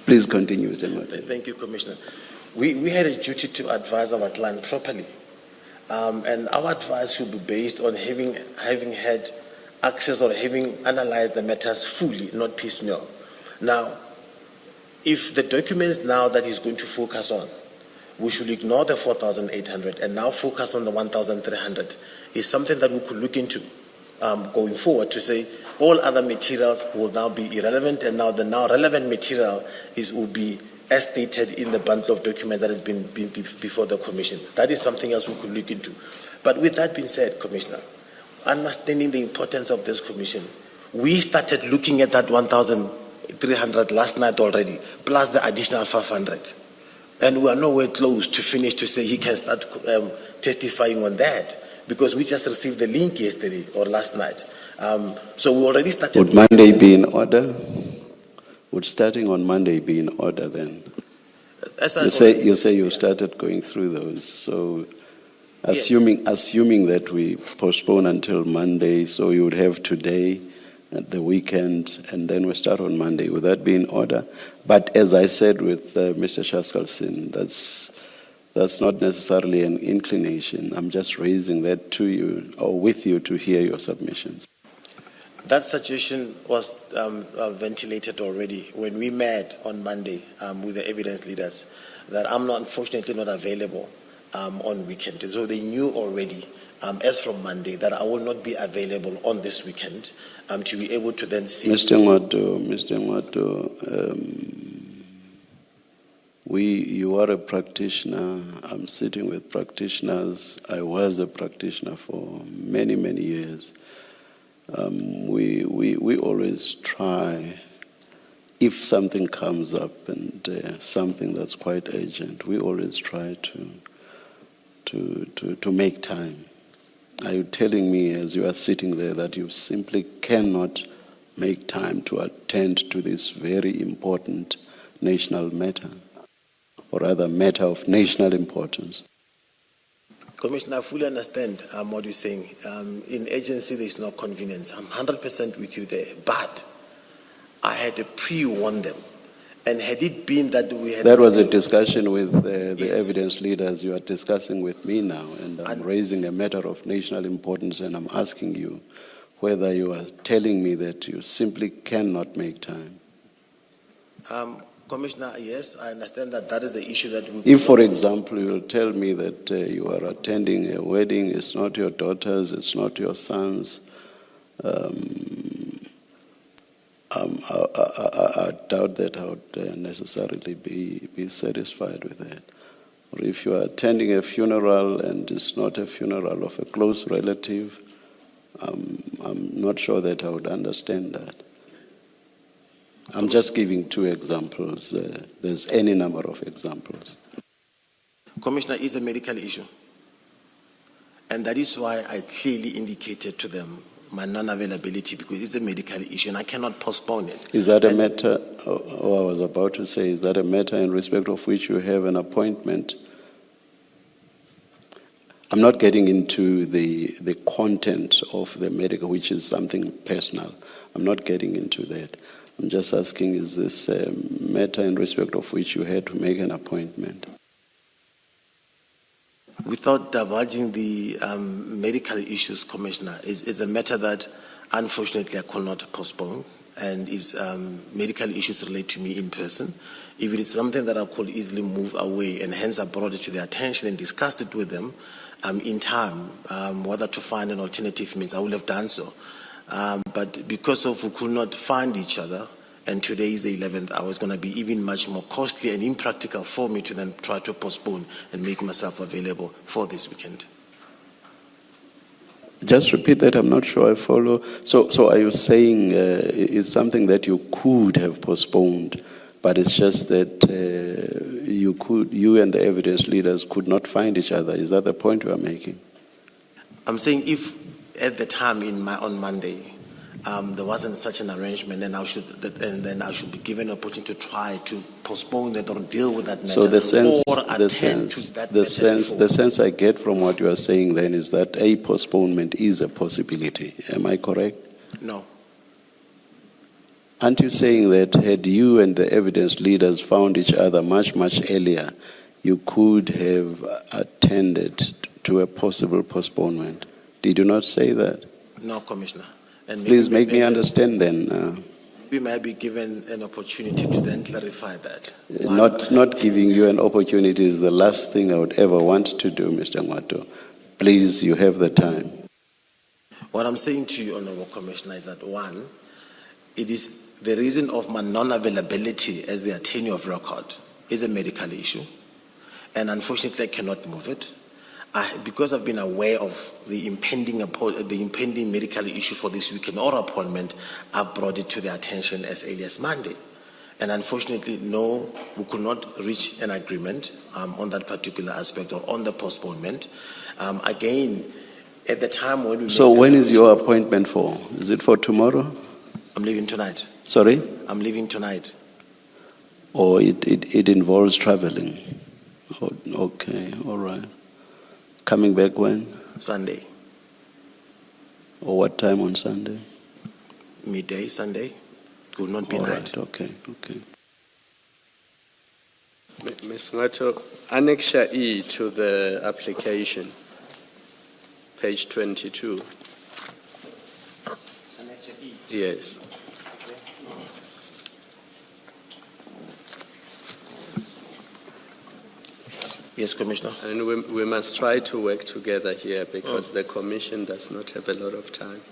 Please continue, Mr. Ngoti. Thank you, Commissioner. We had a duty to advise our client properly. And our advice should be based on having had access or having analyzed the matters fully, not piecemeal. Now, if the documents now that he's going to focus on, we should ignore the 4,800 and now focus on the 1,300, is something that we could look into going forward to say all other materials will now be irrelevant, and now the now relevant material will be as stated in the bundle of documents that has been before the Commission. That is something else we could look into. But with that being said, Commissioner, understanding the importance of this Commission, we started looking at that 1,300 last night already, plus the additional 500. And we are nowhere close to finish to say he can start testifying on that, because we just received the link yesterday or last night. So we already started. Would Monday be in order? Would starting on Monday be in order then? You say you started going through those. So assuming that we postpone until Monday, so you would have today at the weekend, and then we start on Monday. Would that be in order? But as I said with Mr. Shaskalsin, that's not necessarily an inclination. I'm just raising that to you or with you to hear your submissions. That suggestion was ventilated already when we met on Monday with the evidence leaders, that I'm unfortunately not available on weekend. So they knew already, as from Monday, that I will not be available on this weekend to be able to then see. Mr. Ngwato, you are a practitioner. I'm sitting with practitioners. I was a practitioner for many, many years. We always try, if something comes up and something that's quite urgent, we always try to make time. Are you telling me as you are sitting there that you simply cannot make time to attend to this very important national matter, or rather matter of national importance? Commissioner, I fully understand what you're saying. In agency, there is no convenience. I'm 100% with you there. But I had to pre-warn them. And had it been that we had... That was a discussion with the evidence leaders. You are discussing with me now. And I'm raising a matter of national importance, and I'm asking you whether you are telling me that you simply cannot make time. Commissioner, yes, I understand that that is the issue that we... If, for example, you will tell me that you are attending a wedding, it's not your daughter's, it's not your son's, I doubt that I would necessarily be satisfied with that. Or if you are attending a funeral and it's not a funeral of a close relative, I'm not sure that I would understand that. I'm just giving two examples. There's any number of examples. Commissioner, it's a medical issue. And that is why I clearly indicated to them my non-availability, because it's a medical issue and I cannot postpone it. Is that a matter, I was about to say, is that a matter in respect of which you have an appointment? I'm not getting into the content of the medical, which is something personal. I'm not getting into that. I'm just asking, is this a matter in respect of which you had to make an appointment? Without divulging the medical issues, Commissioner, is a matter that unfortunately I could not postpone, and is medical issues relate to me in person. If it is something that I could easily move away, and hence I brought it to their attention and discussed it with them in time, whether to find an alternative means, I would have done so. But because of we could not find each other, and today is the 11th hour, it's going to be even much more costly and impractical for me to then try to postpone and make myself available for this weekend. Just repeat that, I'm not sure I follow. So are you saying it's something that you could have postponed, but it's just that you and the evidence leaders could not find each other? Is that the point you are making? I'm saying if at the time on Monday, there wasn't such an arrangement, and then I should be given an opportunity to try to postpone that or deal with that matter, so the sense I get from what you are saying then is that a postponement is a possibility. Am I correct? No. Aren't you saying that had you and the evidence leaders found each other much, much earlier, you could have attended to a possible postponement? Did you not say that? No, Commissioner. And Please make me understand then. We might be given an opportunity to then clarify that. Not giving you an opportunity is the last thing I would ever want to do, Mr. Ngwato. Please, you have the time. What I'm saying to you, Honorable Commissioner, is that one, it is the reason of my non-availability as the attorney of record is a medical issue, and unfortunately I cannot move it. Because I've been aware of the impending medical issue for this weekend or appointment, I've brought it to their attention as early as Monday. And unfortunately, no, we could not reach an agreement on that particular aspect or on the postponement. Again, at the time when we... So when is your appointment for? Is it for tomorrow? I'm leaving tonight. Sorry? I'm leaving tonight. Or it involves traveling? Oh, okay, all right. Coming back when? Sunday. Or what time on Sunday? Midday, Sunday. It will not be night. Right, okay. Ms. Ngwato, Annexure E to the application, page 22. Annexure E? Yes. Yes, Commissioner. And we must try to work together here because the Commission does not have a lot of time.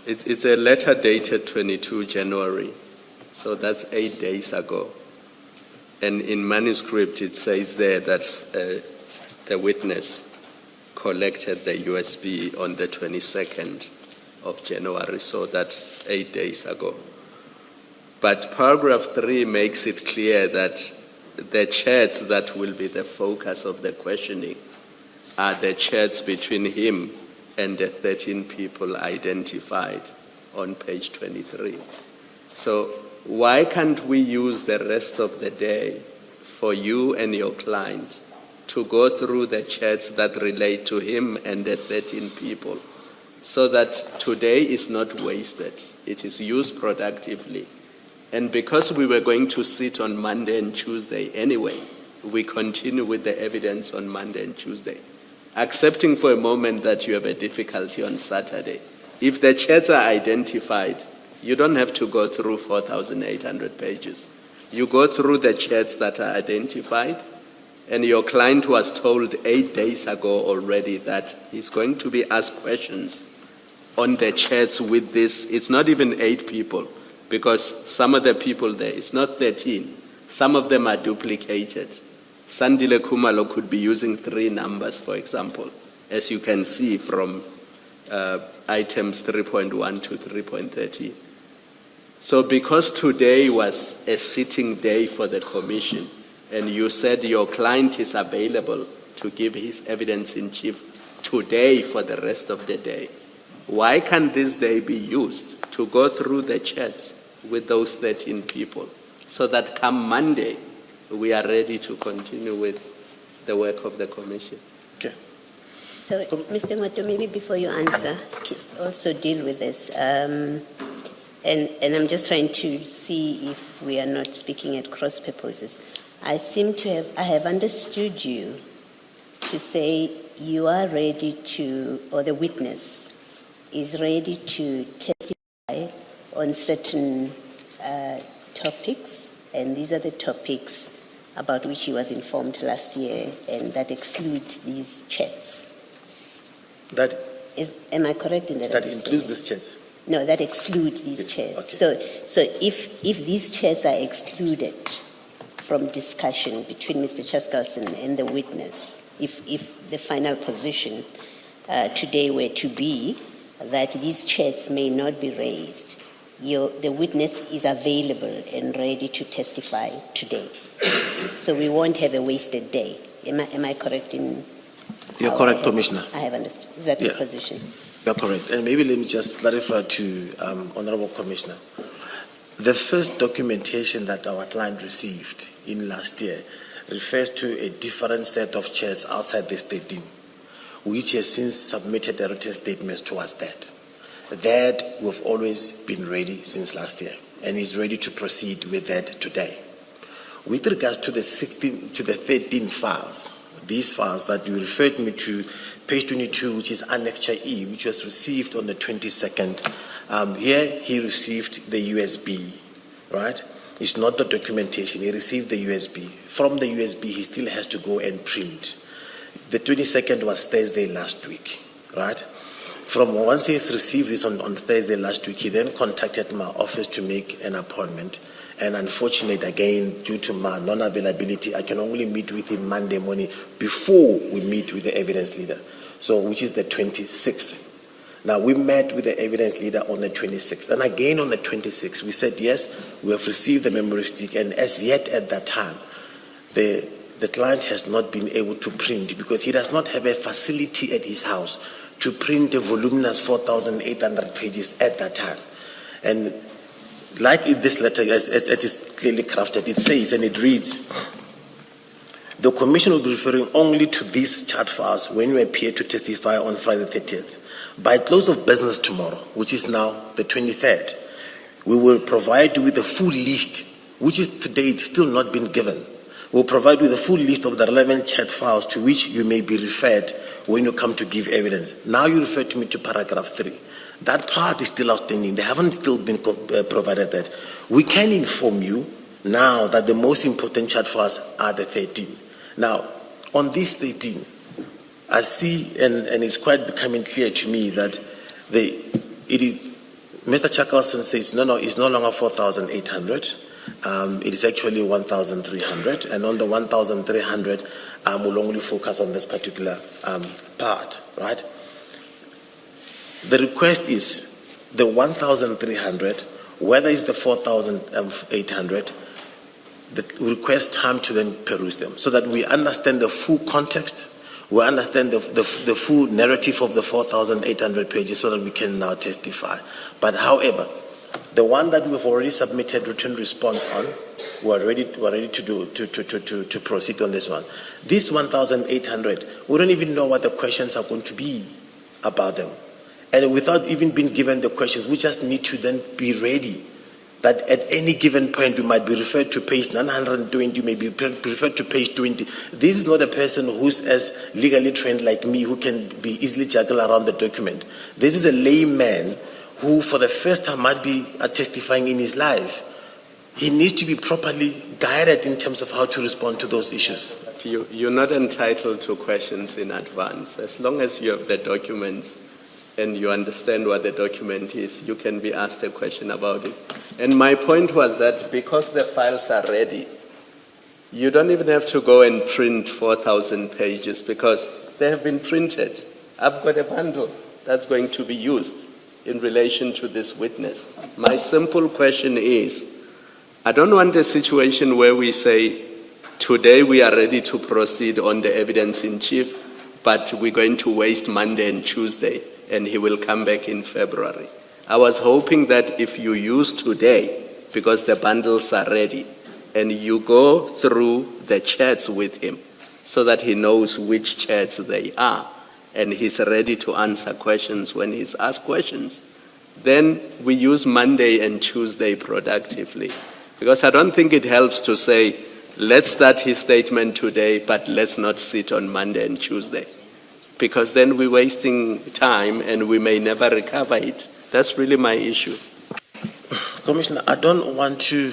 It's a letter dated 22 January, so that's 8 days ago. And in manuscript it says there that the witness collected the USB on the 22nd of January, so that's 8 days ago. But paragraph 3 makes it clear that the chats that will be the focus of the questioning are the chats between him and the 13 people identified on page 23. So why can't we use the rest of the day for you and your client to go through the chats that relate to him and the 13 people so that today is not wasted, it is used productively? And because we were going to sit on Monday and Tuesday anyway, we continue with the evidence on Monday and Tuesday, accepting for a moment that you have a difficulty on Saturday. If the chats are identified, you don't have to go through 4,800 pages. You go through the chats that are identified, and your client was told 8 days ago already that he's going to be asked questions on the chats with this. It's not even 8 people. Because some of the people there, it's not 13. Some of them are duplicated. Sandile Kumalo could be using 3 numbers, for example, as you can see from items 3.1 to 3.30. So because today was a sitting day for the Commission, and you said your client is available to give his evidence in chief today for the rest of the day, why can't this day be used to go through the chats with those 13 people so that come Monday we are ready to continue with the work of the Commission? Okay. So, Mr. Ngwato, maybe before you answer, also deal with this. And I'm just trying to see if we are not speaking at cross purposes. I have understood you to say you are ready to, or the witness is ready to testify on certain topics, and these are the topics about which he was informed last year, and that exclude these chats. Am I correct in that? That includes these chats? No, that exclude these chats. Okay. So if these chats are excluded from discussion between Mr. Chaskalson and the witness, if the final position today were to be that these chats may not be raised, the witness is available and ready to testify today. So we won't have a wasted day. Am I correct in... You're correct, Commissioner. I have understood. Is that the position? You're correct. And maybe let me just clarify to Honorable Commissioner. The first documentation that our client received in last year refers to a different set of chats outside the stadium, which has since submitted the written statements towards that. That we've always been ready since last year. and is ready to proceed with that today. With regards to the 13 files, these files that you referred me to, page 22, which is Annexure E, which was received on the 22nd. Here he received the USB, right? It's not the documentation. He received the USB. From the USB, he still has to go and print. The 22nd was Thursday last week, right? From once he has received this on Thursday last week, he then contacted my office to make an appointment. And unfortunately, again, due to my non-availability, I can only meet with him Monday morning before we meet with the evidence leader, so which is the 26th. Now, we met with the evidence leader on the 26th. And again on the 26th, we said, yes, we have received the memory stick. And as yet at that time, the client has not been able to print because he does not have a facility at his house to print a voluminous 4,800 pages at that time. And like in this letter, as it is clearly crafted, it says, and it reads, the Commission will be referring only to these chart files when you appear to testify on Friday the 30th. By close of business tomorrow, which is now the 23rd, we will provide you with a full list, which is to date still not been given. We'll provide you with a full list of the relevant chat files to which you may be referred when you come to give evidence. Now you refer to me to paragraph 3. That part is still outstanding. They haven't still been provided that. We can inform you now that the most important chat files are the 13. Now, on these 13, I see, and it's quite becoming clear to me that Mr. Chakalson says, no, it's no longer 4,800. It is actually 1,300. And on the 1,300, we'll only focus on this particular part, right? The request is the 1,300, whether it's the 4,800, the request time to then peruse them so that we understand the full context, we understand the full narrative of the 4,800 pages so that we can now testify. But however, the one that we've already submitted written response on, we're ready to proceed on this one. This 1,800, we don't even know what the questions are going to be about them. And without even being given the questions, we just need to then be ready that at any given point we might be referred to page 920, you may be referred to page 20. This is not a person who's as legally trained like me who can be easily juggled around the document. This is a layman who for the first time might be testifying in his life. He needs to be properly guided in terms of how to respond to those issues. You're not entitled to questions in advance. As long as you have the documents and you understand what the document is, you can be asked a question about it. And my point was that because the files are ready, you don't even have to go and print 4,000 pages because they have been printed. I've got a bundle that's going to be used in relation to this witness. My simple question is, I don't want a situation where we say, today we are ready to proceed on the evidence in chief, but we're going to waste Monday and Tuesday, and he will come back in February. I was hoping that if you use today, because the bundles are ready, and you go through the chats with him so that he knows which chats they are, and he's ready to answer questions when he's asked questions, then we use Monday and Tuesday productively. Because I don't think it helps to say, let's start his statement today, but let's not sit on Monday and Tuesday. Because then we're wasting time and we may never recover it. That's really my issue. Commissioner, I don't want to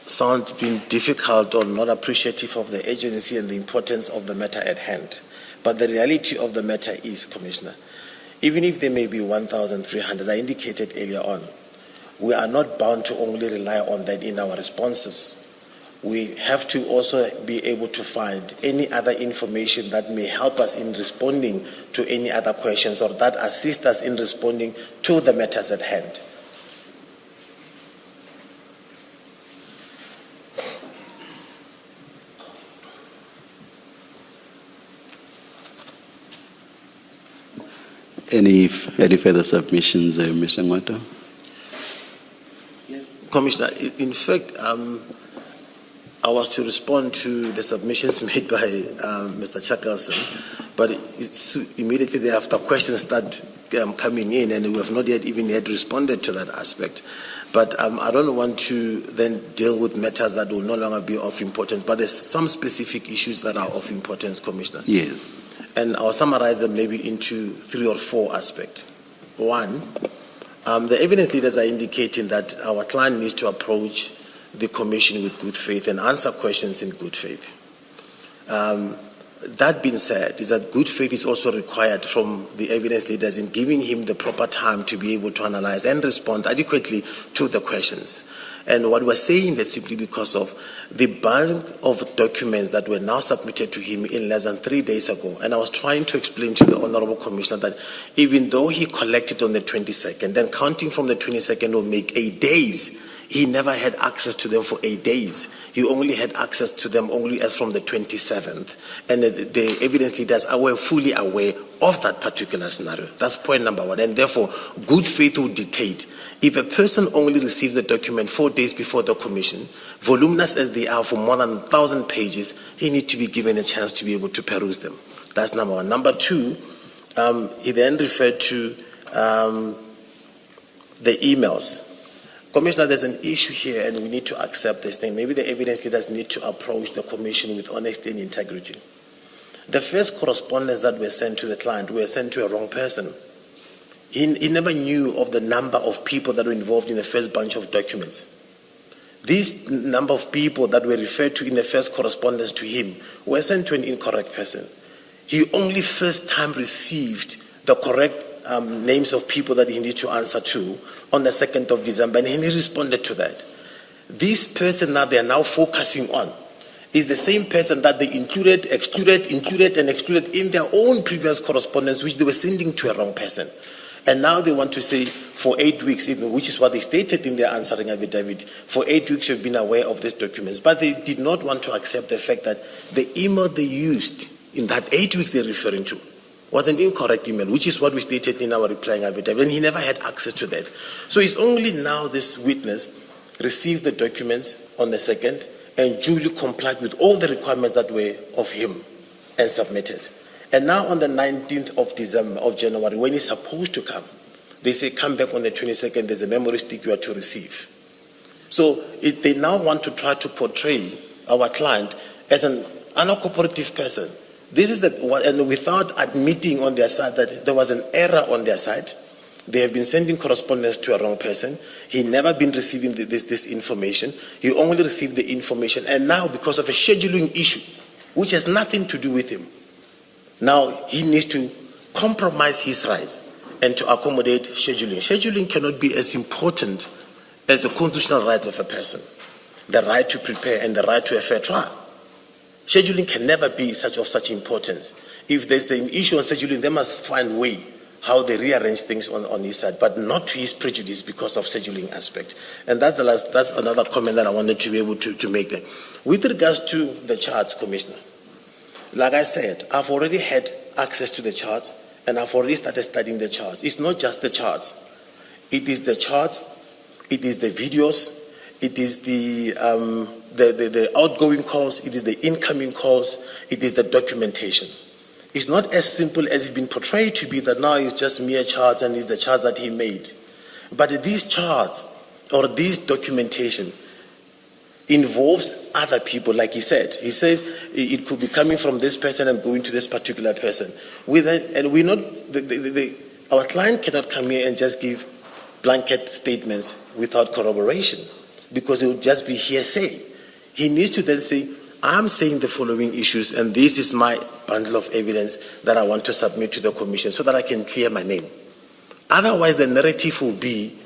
sound being difficult or not appreciative of the agency and the importance of the matter at hand. But the reality of the matter is, Commissioner, even if there may be 1,300, as I indicated earlier on, we are not bound to only rely on that in our responses. We have to also be able to find any other information that may help us in responding to any other questions or that assist us in responding to the matters at hand. Any further submissions, Mr. Ngwato? Yes, Commissioner. In fact, I was to respond to the submissions made by Mr. Chakalson, but it's immediately thereafter questions start coming in, and we have not yet responded to that aspect. But I don't want to then deal with matters that will no longer be of importance, but there's some specific issues that are of importance, Commissioner. Yes. And I'll summarize them maybe into 3 or 4 aspects. One, the evidence leaders are indicating that our client needs to approach the commission with good faith and answer questions in good faith. That being said, is that good faith is also required from the evidence leaders in giving him the proper time to be able to analyze and respond adequately to the questions. And what we're saying that simply because of the bulk of documents that were now submitted to him in less than 3 days ago. And I was trying to explain to the Honorable Commissioner that even though he collected on the 22nd, then counting from the 22nd will make 8 days. He never had access to them for 8 days. He only had access to them only as from the 27th. And the evidence leaders were fully aware of that particular scenario. That's point number one. And therefore, good faith will dictate. If a person only receives the document 4 days before the commission, voluminous as they are for more than 1,000 pages, he needs to be given a chance to be able to peruse them. That's number one. Number two, he then referred to the emails. Commissioner, there's an issue here and we need to accept this thing. Maybe the evidence leaders need to approach the commission with honesty and integrity. The first correspondence that were sent to the client were sent to a wrong person. He never knew of the number of people that were involved in the first bunch of documents. This number of people that were referred to in the first correspondence to him were sent to an incorrect person. He only first time received the correct names of people that he needed to answer to on the 2nd of December, and he responded to that. This person that they are now focusing on is the same person that they included, excluded, and excluded in their own previous correspondence, which they were sending to a wrong person. And now they want to say for 8 weeks, which is what they stated in their answering affidavit, for 8 weeks you've been aware of these documents. But they did not want to accept the fact that the email they used in that 8 weeks they're referring to was an incorrect email, which is what we stated in our replying affidavit, and he never had access to that. So it's only now this witness received the documents on the 2nd and duly complied with all the requirements that were of him and submitted. And now on the 19th of January, when he's supposed to come, they say come back on the 22nd, there's a memory stick you are to receive. So they now want to try to portray our client as an uncooperative person. This is and without admitting on their side that there was an error on their side. They have been sending correspondence to a wrong person. He never been receiving this information. He only received the information. And now because of a scheduling issue, which has nothing to do with him, now he needs to compromise his rights and to accommodate scheduling. Scheduling cannot be as important as the constitutional rights of a person, the right to prepare and the right to a fair trial. Scheduling can never be of such importance. If there's an issue on scheduling, they must find a way how they rearrange things on his side, but not to his prejudice because of scheduling aspect. And that's another comment that I wanted to be able to make there. With regards to the charts, Commissioner, like I said, I've already had access to the charts and I've already started studying the charts. It's not just the charts. It is the charts, it is the videos, it is the outgoing calls, it is the incoming calls, it is the documentation. It's not as simple as it's been portrayed to be that now it's just mere charts and it's the charts that he made. But these charts or this documentation involves other people, like he said. He says it could be coming from this person and going to this particular person. Our client cannot come here and just give blanket statements without corroboration, because it would just be hearsay. He needs to then say, I'm saying the following issues, and this is my bundle of evidence that I want to submit to the commission so that I can clear my name. Otherwise, the narrative will be,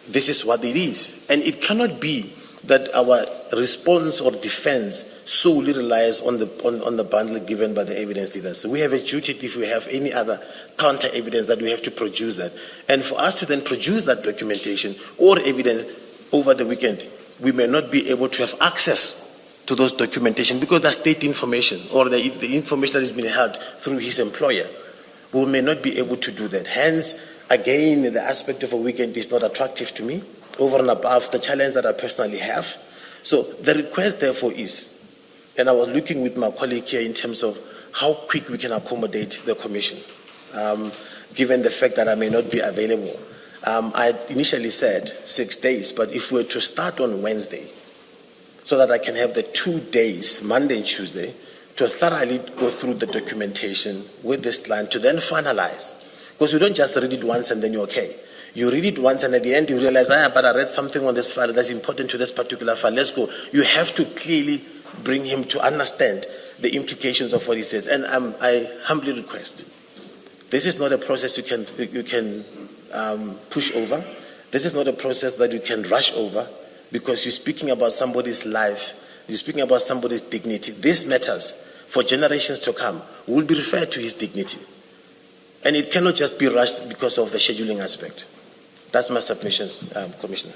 this is what it is. And it cannot be that our response or defense solely relies on the bundle given by the evidence leaders. So we have a duty, if we have any other counter evidence, that we have to produce that. And for us to then produce that documentation or evidence over the weekend, we may not be able to have access to those documentation because that's state information or the information that has been held through his employer. We may not be able to do that. Hence, again, the aspect of a weekend is not attractive to me over and above the challenge that I personally have. So the request therefore is, and I was looking with my colleague here in terms of how quick we can accommodate the commission, given the fact that I may not be available. I initially said 6 days, but if we were to start on Wednesday, so that I can have the 2 days, Monday and Tuesday, to thoroughly go through the documentation with this client to then finalize. Because you don't just read it once and then you're okay. You read it once and at the end you realize, but I read something on this file that's important to this particular file. Let's go. You have to clearly bring him to understand the implications of what he says. And I humbly request, this is not a process you can push over. This is not a process that you can rush over, because you're speaking about somebody's life, you're speaking about somebody's dignity. This matters for generations to come. Will be referred to his dignity. And it cannot just be rushed because of the scheduling aspect. That's my submissions, Commissioner.